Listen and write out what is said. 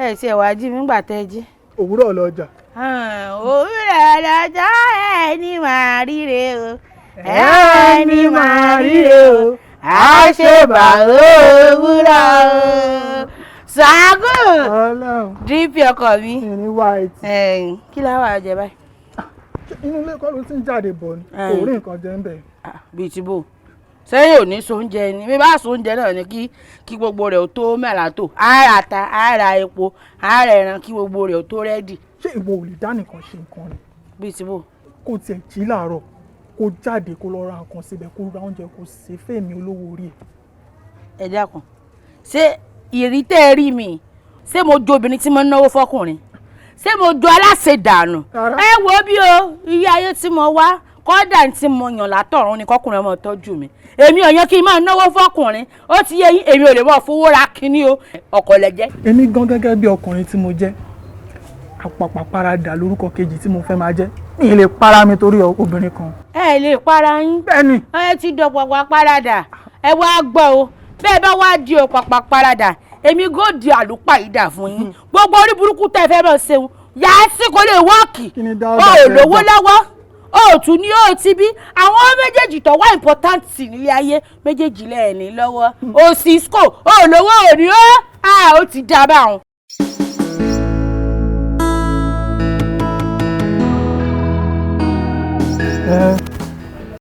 ẹ ṣe wá jí mi ńgbà tẹ́ jí. òwúrọ̀ lọ́jà. òwúrọ̀ lọ́jọ́ ẹni máa ríre o ẹni máa ríre o àṣebà òwúrọ̀ o. Ṣàngó dípì ọkọ mi. ní white. kí láwà jẹ báyìí. inú ilé kọ́ ló ti ń jáde bọ̀ ni kò rí nǹkan jẹ ń bẹ̀. bíi ti bò sẹ́yìn ò ní sóúnjẹ ni bí bá sóúnjẹ náà ni kí gbogbo rẹ̀ ó tó mẹ́la tó ara ta ara epo ara ẹran kí gbogbo rẹ̀ ó tó rẹ́dì. ṣé ìwọ ò lè dá nìkan ṣe nǹkan ni. bíi ti bò. kó tiẹ̀ jí láàárọ̀ kó jáde kó lọ ra nǹkan síbẹ̀ kó ra oúnjẹ kó ṣe fẹ́mi olówó orí ẹ̀. ẹ dákun ṣé ìrítẹ́ rí mi ṣé mo jo obìnrin tí mo ń náwó fọkùnrin ṣé mo jo aláṣẹ dànù. ẹ wo bí o iye ayé tí mo wá kọ́dà tí mo yàn látọ̀run ni kọkùnrin ọmọ tọ́jú mi èmi ò yàn kí n máa náwó fọkùnrin ó ti yé yín èmi ò lè mọ̀ fowó ra kínní o ọkọ lẹ́jẹ́. èmi gan gẹ́gẹ́ bí ọkùnrin tí mo jẹ́ àpàpà paradà lórúkọ kejì tí mo fẹ́ máa jẹ́ mi ì lè para mi torí obìnrin kan. ẹ lè para yín. bẹ́ẹ̀ni. ẹ ti dọ̀pọ̀pọ̀ paradà ẹ wá gbọ́ o bẹ́ẹ̀ bá wá di ọ̀pọ̀pọ̀ paradà èmi gò di àlùpàyídà fún yín gbogbo orí burúkú tẹ́ fẹ́ mọ̀ ṣeun yàá sí kò lè wọ́ọ̀kì ó lówó lọ́wọ́ ó tún ní ó ti bí àwọn méjèèjì tó wá important nílé ayé méjèèjì lẹ́ẹ̀ni lọ́wọ́ ó cisco ó lówó òní ó ti dá báwọn.